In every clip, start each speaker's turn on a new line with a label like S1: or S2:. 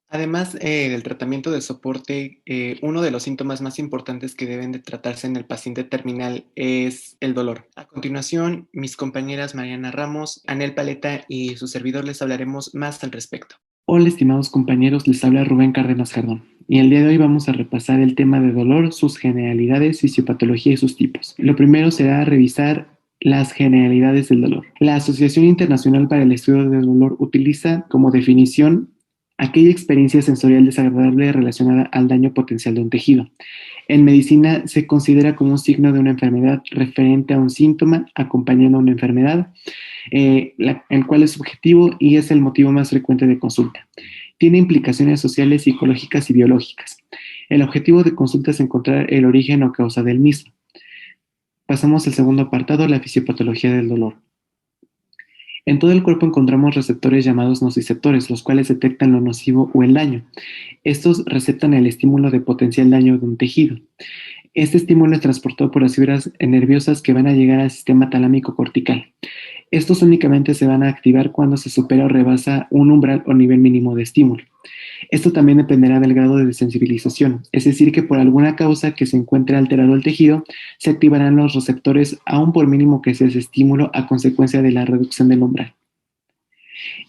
S1: Además del tratamiento de soporte, uno de los síntomas más importantes que deben de tratarse en el paciente terminal es el dolor. A continuación, mis compañeras Mariana Ramos, Anel Paleta y su servidor les hablaremos más al respecto. Hola, estimados compañeros, les habla Rubén Cárdenas Jardón. Y el día de hoy vamos a repasar el tema de dolor, sus generalidades, fisiopatología y sus tipos. Lo primero será revisar las generalidades del dolor. La Asociación Internacional para el Estudio del Dolor utiliza como definición aquella experiencia sensorial desagradable relacionada al daño potencial de un tejido. En medicina se considera como un signo de una enfermedad referente a un síntoma acompañando a una enfermedad, el cual es subjetivo y es el motivo más frecuente de consulta. Tiene implicaciones sociales, psicológicas y biológicas. El objetivo de consulta es encontrar el origen o causa del mismo. Pasamos al segundo apartado, la fisiopatología del dolor. En todo el cuerpo encontramos receptores llamados nociceptores, los cuales detectan lo nocivo o el daño. Estos receptan el estímulo de potencial daño de un tejido. Este estímulo es transportado por las fibras nerviosas que van a llegar al sistema talámico cortical. Estos únicamente se van a activar cuando se supera o rebasa un umbral o nivel mínimo de estímulo. Esto también dependerá del grado de desensibilización, es decir, que por alguna causa que se encuentre alterado el tejido, se activarán los receptores aún por mínimo que sea ese estímulo a consecuencia de la reducción del umbral.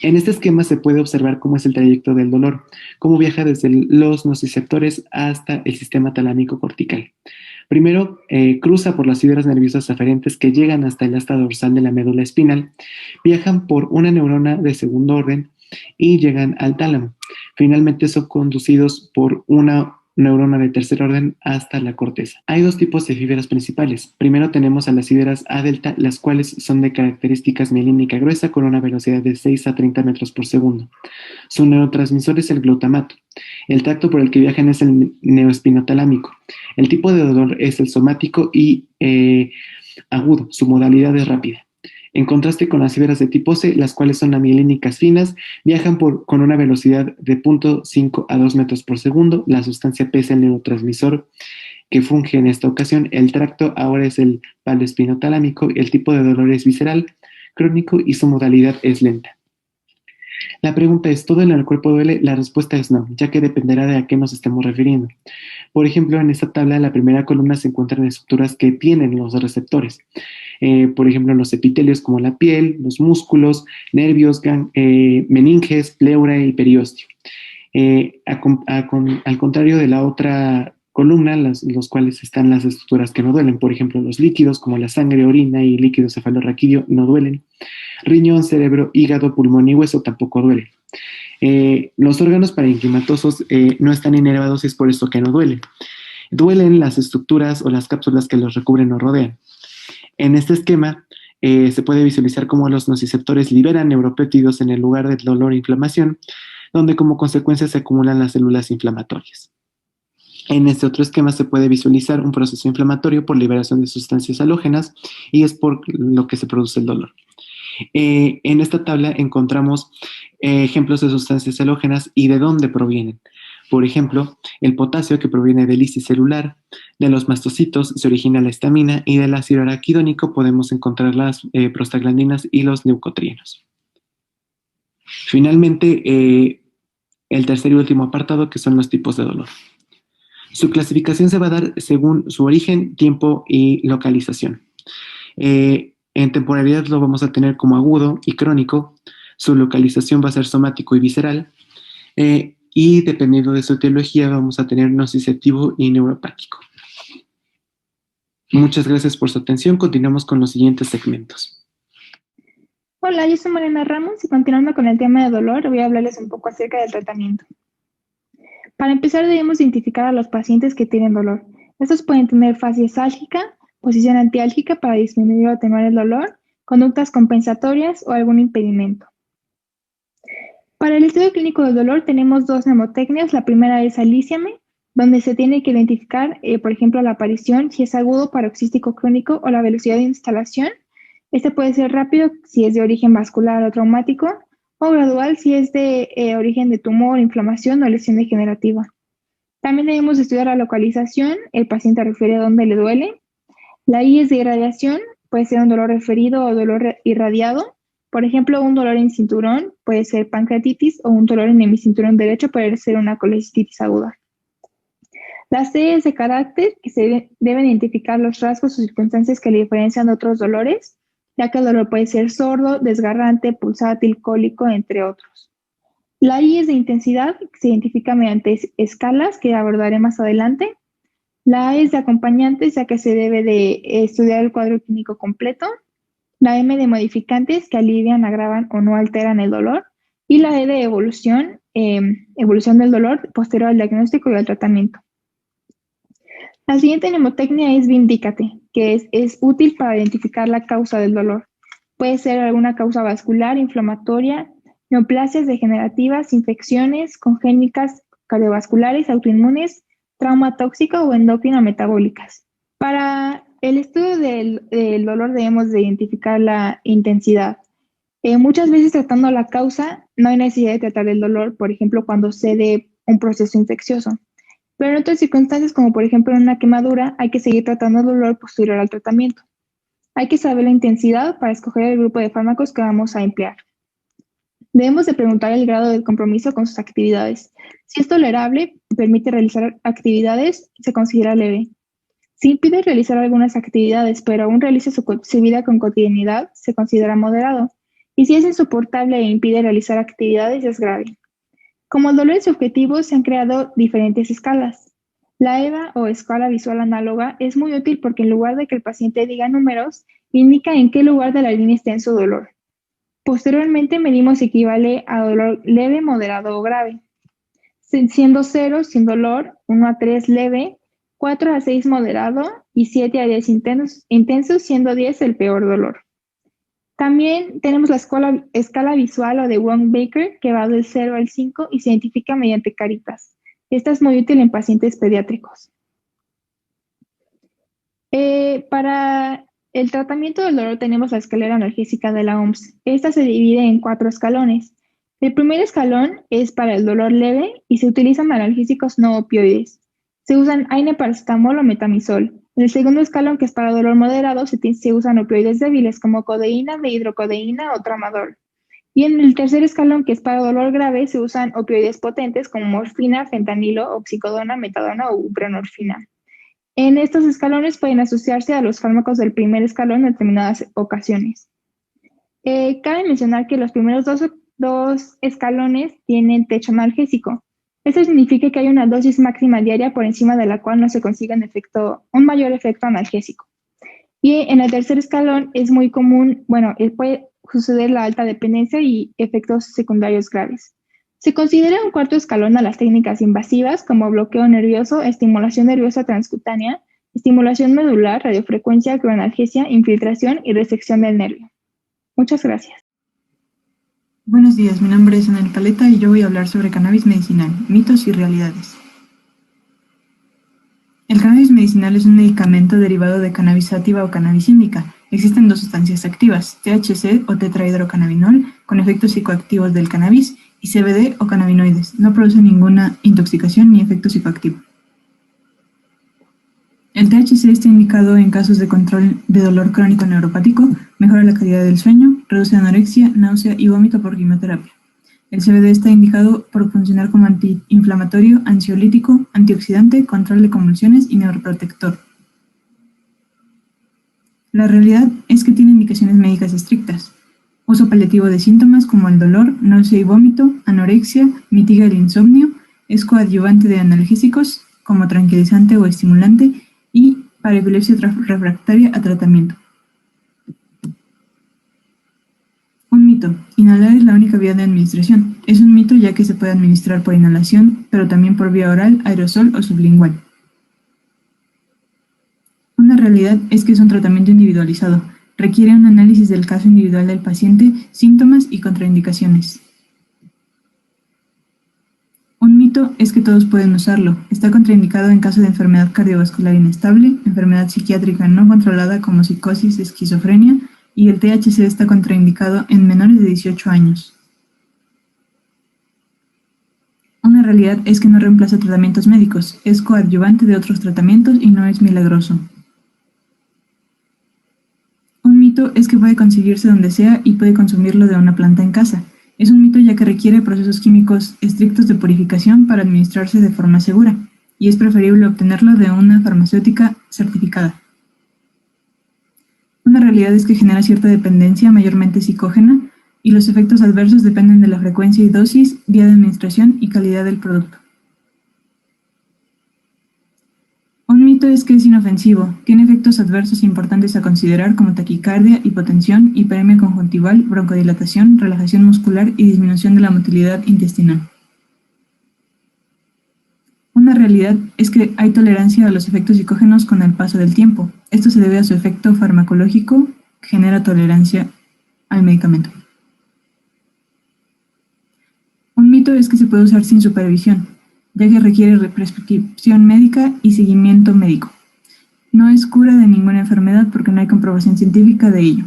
S1: En este esquema se puede observar cómo es el trayecto del dolor, cómo viaja desde los nociceptores hasta el sistema talámico cortical. Primero, cruza por las fibras nerviosas aferentes que llegan hasta el asta dorsal de la médula espinal, viajan por una neurona de segundo orden y llegan al tálamo. Finalmente son conducidos por una neurona de tercer orden hasta la corteza. Hay dos tipos de fibras principales. Primero tenemos a las fibras A delta, las cuales son de características mielínica gruesa con una velocidad de 6 a 30 metros por segundo. Su neurotransmisor es el glutamato. El tracto por el que viajan es el neoespinotalámico. El tipo de dolor es el somático y agudo. Su modalidad es rápida. En contraste con las fibras de tipo C, las cuales son amielínicas finas, viajan con una velocidad de 0.5 a 2 metros por segundo. La sustancia P es el neurotransmisor que funge en esta ocasión. El tracto ahora es el paloespinotalámico. El tipo de dolor es visceral, crónico y su modalidad es lenta. La pregunta es, ¿todo en el cuerpo duele? La respuesta es no, ya que dependerá de a qué nos estemos refiriendo. Por ejemplo, en esta tabla, la primera columna se encuentran estructuras que tienen los receptores. Por ejemplo, los epitelios como la piel, los músculos, nervios, meninges, pleura y periósteo. Al contrario de la otra columna, los cuales están las estructuras que no duelen. Por ejemplo, los líquidos como la sangre, orina y líquido cefalorraquídeo no duelen. Riñón, cerebro, hígado, pulmón y hueso tampoco duelen. Los órganos parenquimatosos no están inervados y es por eso que no duelen. Duelen las estructuras o las cápsulas que los recubren o rodean. En este esquema se puede visualizar cómo los nociceptores liberan neuropéptidos en el lugar del dolor e inflamación, donde como consecuencia se acumulan las células inflamatorias. En este otro esquema se puede visualizar un proceso inflamatorio por liberación de sustancias halógenas y es por lo que se produce el dolor. En esta tabla encontramos ejemplos de sustancias halógenas y de dónde provienen. Por ejemplo, el potasio, que proviene del lisis celular, de los mastocitos se origina la histamina y del ácido araquidónico podemos encontrar las prostaglandinas y los leucotrienos. Finalmente, el tercer y último apartado, que son los tipos de dolor. Su clasificación se va a dar según su origen, tiempo y localización. En temporalidad lo vamos a tener como agudo y crónico. Su localización va a ser somático y visceral. Y dependiendo de su etiología vamos a tener nociceptivo y neuropático. Muchas gracias por su atención. Continuamos con los siguientes segmentos.
S2: Hola, yo soy Mariana Ramos y continuando con el tema de dolor, voy a hablarles un poco acerca del tratamiento. Para empezar, debemos identificar a los pacientes que tienen dolor. Estos pueden tener fase sálgica, posición antiálgica para disminuir o atenuar el dolor, conductas compensatorias o algún impedimento. Para el estudio clínico del dolor tenemos dos mnemotecnias. La primera es alíciame, donde se tiene que identificar, por ejemplo, la aparición, si es agudo, paroxístico, crónico o la velocidad de instalación. Este puede ser rápido si es de origen vascular o traumático, o gradual si es de origen de tumor, inflamación o lesión degenerativa. También debemos estudiar la localización, el paciente refiere a dónde le duele. La I es de irradiación, puede ser un dolor referido o dolor irradiado. Por ejemplo, un dolor en cinturón puede ser pancreatitis o un dolor en el cinturón derecho puede ser una colecistitis aguda. Las C es de carácter que se deben identificar los rasgos o circunstancias que le diferencian de otros dolores, ya que el dolor puede ser sordo, desgarrante, pulsátil, cólico, entre otros. La I es de intensidad, que se identifica mediante escalas que abordaré más adelante. La A es de acompañantes, ya que se debe de estudiar el cuadro clínico completo. La M de modificantes, que alivian, agravan o no alteran el dolor. Y la E de evolución, evolución del dolor posterior al diagnóstico y al tratamiento. La siguiente mnemotecnia es Vindícate, que es útil para identificar la causa del dolor. Puede ser alguna causa vascular, inflamatoria, neoplasias degenerativas, infecciones congénitas cardiovasculares, autoinmunes, trauma tóxico o endocrino metabólicas. Para el estudio del dolor debemos de identificar la intensidad. Muchas veces tratando la causa no hay necesidad de tratar el dolor, por ejemplo, cuando se dé un proceso infeccioso. Pero en otras circunstancias, como por ejemplo en una quemadura, hay que seguir tratando el dolor posterior al tratamiento. Hay que saber la intensidad para escoger el grupo de fármacos que vamos a emplear. Debemos de preguntar el grado de compromiso con sus actividades. Si es tolerable, permite realizar actividades, se considera leve. Si impide realizar algunas actividades, pero aún realiza su vida con cotidianidad, se considera moderado. Y si es insoportable e impide realizar actividades, es grave. Como el dolor es subjetivo, se han creado diferentes escalas. La EVA o escala visual análoga es muy útil porque en lugar de que el paciente diga números, indica en qué lugar de la línea está en su dolor. Posteriormente medimos si equivale a dolor leve, moderado o grave, siendo 0 sin dolor, 1 a 3 leve, 4 a 6 moderado y 7 a 10 intensos, siendo 10 el peor dolor. También tenemos la escala visual o de Wong-Baker, que va del 0 al 5 y se identifica mediante caritas. Esta es muy útil en pacientes pediátricos. Para el tratamiento del dolor tenemos la escalera analgésica de la OMS. Esta se divide en 4 escalones. El primer escalón es para el dolor leve y se utilizan analgésicos no opioides. Se usan AINE, paracetamol o metamizol. En el segundo escalón, que es para dolor moderado, se usan opioides débiles como codeína, dehidrocodeína o tramadol. Y en el tercer escalón, que es para dolor grave, se usan opioides potentes como morfina, fentanilo, oxicodona, metadona o buprenorfina. En estos escalones pueden asociarse a los fármacos del primer escalón en determinadas ocasiones. Cabe mencionar que los primeros dos escalones tienen techo analgésico. Esto significa que hay una dosis máxima diaria por encima de la cual no se consigue un mayor efecto analgésico. Y en el tercer escalón es muy común, puede suceder la alta dependencia y efectos secundarios graves. Se considera un cuarto escalón a las técnicas invasivas como bloqueo nervioso, estimulación nerviosa transcutánea, estimulación medular, radiofrecuencia, croanalgesia, infiltración y resección del nervio. Muchas gracias.
S3: Buenos días, mi nombre es Anel Paleta y yo voy a hablar sobre cannabis medicinal, mitos y realidades. El cannabis medicinal es un medicamento derivado de cannabis sativa o cannabis índica. Existen dos sustancias activas, THC o tetrahidrocannabinol, con efectos psicoactivos del cannabis, y CBD o cannabinoides. No produce ninguna intoxicación ni efecto psicoactivo. El THC está indicado en casos de control de dolor crónico neuropático, mejora la calidad del sueño, reduce anorexia, náusea y vómito por quimioterapia. El CBD está indicado por funcionar como antiinflamatorio, ansiolítico, antioxidante, control de convulsiones y neuroprotector. La realidad es que tiene indicaciones médicas estrictas. Uso paliativo de síntomas como el dolor, náusea y vómito, anorexia, mitiga el insomnio, es coadyuvante de analgésicos como tranquilizante o estimulante y para epilepsia refractaria a tratamiento. Un mito. Inhalar es la única vía de administración. Es un mito ya que se puede administrar por inhalación, pero también por vía oral, aerosol o sublingual. Una realidad es que es un tratamiento individualizado. Requiere un análisis del caso individual del paciente, síntomas y contraindicaciones. Un mito es que todos pueden usarlo. Está contraindicado en caso de enfermedad cardiovascular inestable, enfermedad psiquiátrica no controlada como psicosis, esquizofrenia, y el THC está contraindicado en menores de 18 años. Una realidad es que no reemplaza tratamientos médicos, es coadyuvante de otros tratamientos y no es milagroso. Un mito es que puede conseguirse donde sea y puede consumirlo de una planta en casa. Es un mito ya que requiere procesos químicos estrictos de purificación para administrarse de forma segura, y es preferible obtenerlo de una farmacéutica certificada. Una realidad es que genera cierta dependencia, mayormente psicógena, y los efectos adversos dependen de la frecuencia y dosis, vía de administración y calidad del producto. Un mito es que es inofensivo, tiene efectos adversos importantes a considerar como taquicardia, hipotensión, hiperemia conjuntival, broncodilatación, relajación muscular y disminución de la motilidad intestinal. Una realidad es que hay tolerancia a los efectos psicógenos con el paso del tiempo. Esto se debe a su efecto farmacológico, que genera tolerancia al medicamento. Un mito es que se puede usar sin supervisión, ya que requiere prescripción médica y seguimiento médico. No es cura de ninguna enfermedad porque no hay comprobación científica de ello.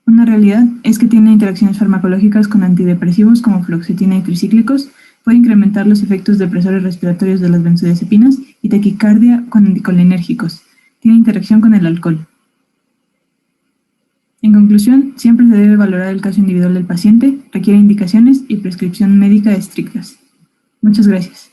S3: Una realidad es que tiene interacciones farmacológicas con antidepresivos como fluoxetina y tricíclicos, puede incrementar los efectos depresores respiratorios de las benzodiazepinas y taquicardia con anticolinérgicos. Tiene interacción con el alcohol. En conclusión, siempre se debe valorar el caso individual del paciente, requiere indicaciones y prescripción médica estrictas. Muchas gracias.